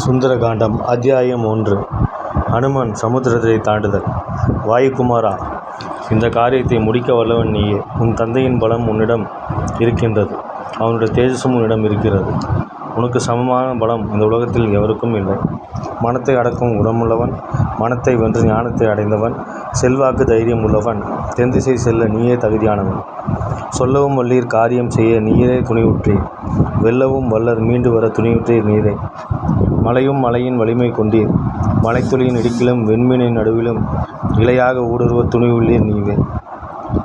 சுந்தரகாண்டம் அத்தியாயம் 1. அனுமன் சமுத்திரத்தை தாண்டுதல். வாயுகுமாரா, இந்த காரியத்தை முடிக்க வல்லவன் நீயே. உன் தந்தையின் பலம் உன்னிடம் இருக்கின்றது, அவனுடைய தேஜஸும் உன்னிடம் இருக்கிறது. உனக்கு சமமான பலம் இந்த உலகத்தில் எவருக்கும் இல்லை. மனத்தை அடக்கும் குணமுள்ளவன், மனத்தை வென்று ஞானத்தை அடைந்தவன், செல்வாக்கு தைரியம் உள்ளவன், தென்திசை செல்ல நீயே தகுதியானவன். சொல்லவும் வல்லீர், காரியம் செய்ய நீரே துணிவுற்றீர். வெல்லவும் வல்லர், மீண்டு வர துணிவுற்றீர் நீரே. மலையும் மலையின் வலிமை கொண்டீர். மலைத்துளியின் இடுக்கிலும் வெண்மீனின் நடுவிலும் இலையாக ஊடுருவ துணிவுள்ளீர் நீவே.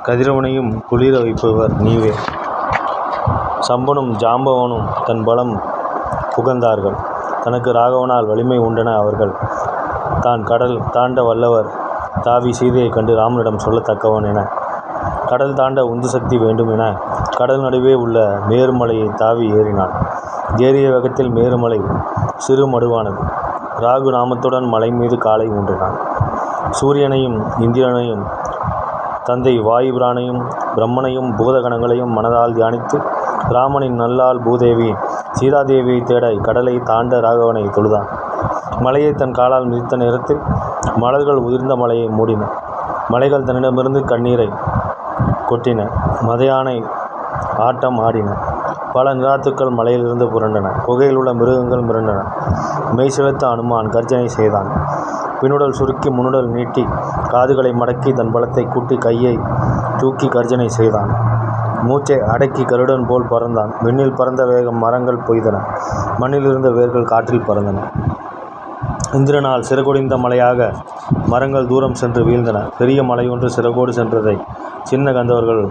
கதிரவனையும் குளிர வைப்பவர் நீவே. சம்பனும் ஜாம்பவனும் தன் பலம் புகழ்ந்தார்கள். தனக்கு ராகவனால் வலிமை உண்டென அவர்கள். தான் கடல் தாண்ட வல்லவர், தாவி சீதையை கண்டு ராமனிடம் சொல்லத்தக்கவன் என, கடல் தாண்ட உந்து சக்தி வேண்டும் என கடல் நடுவே உள்ள மேருமலையை தாவி ஏறினான். ஏறிய வேகத்தில் மேருமலை சிறு மடுவானது. ராகு நாமத்துடன் மலை மீது காலை ஊன்றினான். சூரியனையும் இந்திரனையும் தந்தை வாயுபிரானையும் பிரம்மனையும் பூதகணங்களையும் மனதால் தியானித்து ராமனின் நல்லால் பூதேவி சீதாதேவியை தேட கடலை தாண்ட ராகவனை தொழுதான். மலையை தன் காலால் மிதித்த நேரத்தில் மலர்கள் உதிர்ந்த மலையை மூடின. மலைகள் தன்னிடமிருந்து கண்ணீரை கொட்டின. மதையானை ஆட்டம் ஆடின. பல நிராத்துக்கள் மலையிலிருந்து புரண்டன. குகையில் உள்ள மிருகங்கள் மிரண்டன. மெய்சிலத்த அனுமான் கர்ஜனை செய்தான். பின்னுடல் சுருக்கி முன்னுடல் நீட்டி காதுகளை மடக்கி தன் பலத்தை கூட்டி கையை தூக்கி கர்ஜனை செய்தான். மூச்சை அடக்கி கருடன் போல் பறந்தான். விண்ணில் பறந்த வேகம் மரங்கள் பொய்தன. மண்ணில் இருந்த வேர்கள் காற்றில் பறந்தன. இந்திரனால் சிறகொடிந்த மலையாக மரங்கள் தூரம் சென்று வீழ்ந்தன. பெரிய மலையொன்று சிறகோடு சென்றதை சின்ன கந்தவர்கள்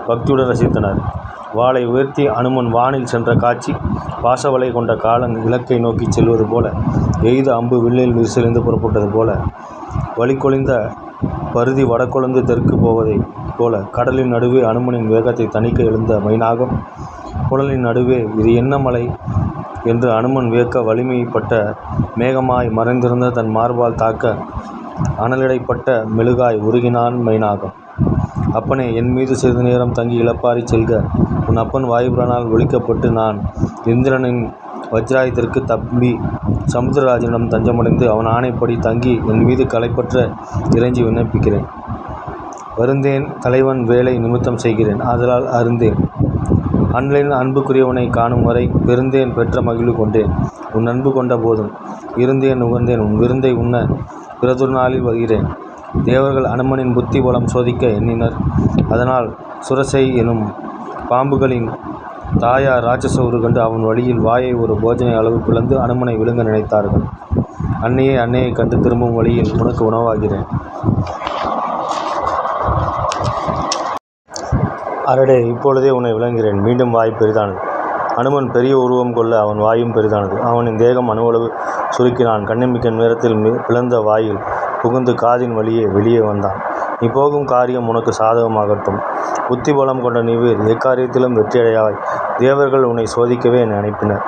பக்தியுடன் ரசித்தனர். வாளை உயர்த்தி அனுமன் வானில் சென்ற காட்சி, பாசவலை கொண்ட காலன் இலக்கை நோக்கி செல்வது போல, எய்த அம்பு வில்லில் விரிசலிந்து புறப்பட்டது போல, வழிகொழிந்த பருதி வடகொழுந்து தெற்கு போவதை போல, கடலின் நடுவே அனுமனின் வேகத்தை தணிக்க எழுந்த மைனாகம் புனலின் நடுவே இது என்ன மலை என்று அனுமன் வியக்க வலிமைப்பட்ட மேகமாய் மறைந்திருந்த தன் மார்பால் தாக்க அனலிடைப்பட்ட மெழுகாய் உருகினான் மைனாகம். அப்பனே, என் மீது சிறிது நேரம் தங்கி இளப்பாரி செல்க. உன் அப்பன் வாயுபுரானால் ஒழிக்கப்பட்டு நான் இந்திரனின் வஜ்ராயத்திற்கு தப்பி சமுத்திரராஜனிடம் தஞ்சமடைந்து அவன் ஆணைப்படி தங்கி என் மீது களைப்பற்ற இறைஞ்சி விண்ணப்பிக்கிறேன். வருந்தேன், தலைவன் வேலை நிமித்தம் செய்கிறேன், ஆதலால் அருந்தேன். அன்பின் அன்புக்குரியவனை காணும் வரை பெருந்தேன் பெற்ற மகிழ்வு கொண்டேன். உன் அன்பு கொண்ட போதும் இருந்தேன் உகந்தேன். உன் விருந்தை உண்ண பிறதொரு நாளில் வருகிறேன். தேவர்கள் அனுமனின் புத்தி பலம் சோதிக்க எண்ணினர். அதனால் சுரசை எனும் பாம்புகளின் தாயார் ராட்சச உரு கண்டு அவன் வழியில் வாயை ஒரு போஜனை அளவு பிளந்து அனுமனை விழுங்க நினைத்தார்கள். அன்னையே, அன்னையை கண்டு திரும்பும் வழியில் உனக்கு உணவாகிறேன். அரடே, இப்பொழுதே உன்னை விளங்குகிறேன். மீண்டும் வாய் பெரிதானது. அனுமன் பெரிய உருவம் கொள்ள அவன் வாயும் பெரிதானது. அவனின் தேகம் அணுவளவு சுருக்கினான். கண்ணிமிக்க நேரத்தில் பிளந்த வாயில் புகுந்து காதின் வழியே வெளியே வந்தான். நீ போகும் காரியம் உனக்கு சாதகமாகட்டும். புத்தி பலம் கொண்ட நீவீர், எக்காரியத்திலும் வெற்றியடையாய். தேவர்கள் உன்னை சோதிக்கவே என்னை அனுப்பினர்.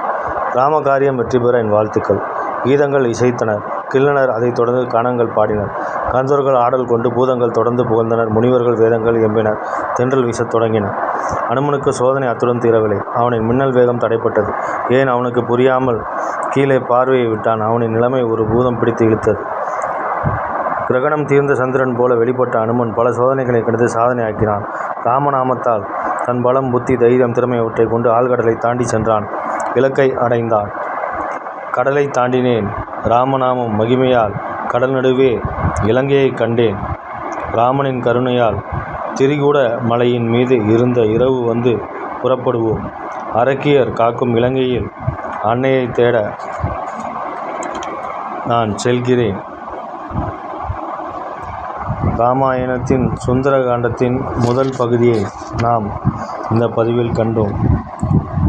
ராம காரியம் வெற்றி பெற என் வாழ்த்துக்கள். கீதங்கள் இசைத்தனர். கிள்ளனர். அதைத் தொடர்ந்து கானங்கள் பாடினர். கந்தர்கள் ஆடல் கொண்டு பூதங்கள் தொடர்ந்து புகழ்ந்தனர். முனிவர்கள் வேதங்கள் எம்பினர். தென்றல் வீசத் தொடங்கின. அனுமனுக்கு சோதனை அத்துடன் தீரவில்லை. அவனின் மின்னல் வேகம் தடைப்பட்டது. ஏன் அவனுக்கு புரியாமல் கீழே பார்வையை விட்டான். அவனின் நிலைமை ஒரு பூதம் பிடித்து இழுத்தது. கிரகணம் தீர்ந்த சந்திரன் போல வெளிப்பட்ட அனுமன் பல சோதனைகளை கடந்து சாதனை ஆக்கினான். ராமநாமத்தால் தன் பலம், புத்தி, தைரியம், திறமையவற்றை கொண்டு ஆழ்கடலை தாண்டி சென்றான். இலக்கை அடைந்தான். கடலை தாண்டினேன். ராமநாமம் மகிமையால் கடல் நடுவே இலங்கையை கண்டேன். ராமனின் கருணையால் திரிகூட மலையின் மீது இருந்த இரவு வந்து புறப்படுவோம். அரக்கியர் காக்கும் இலங்கையில் அன்னையை தேட நான் செல்கிறேன். ராமாயணத்தின் சுந்தரகாண்டத்தின் முதல் பகுதியை நாம் இந்த பதிவில் கண்டோம்.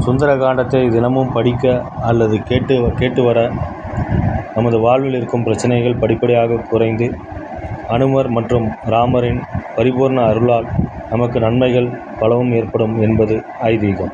சுந்தரகாண்டத்தை தினமும் படிக்க அல்லது கேட்டு வர நமது வாழ்வில் இருக்கும் பிரச்சனைகள் படிப்படியாக குறைந்து அனுமர் மற்றும் ராமரின் பரிபூர்ண அருளால் நமக்கு நன்மைகள் பலவும் ஏற்படும் என்பது ஐதீகம்.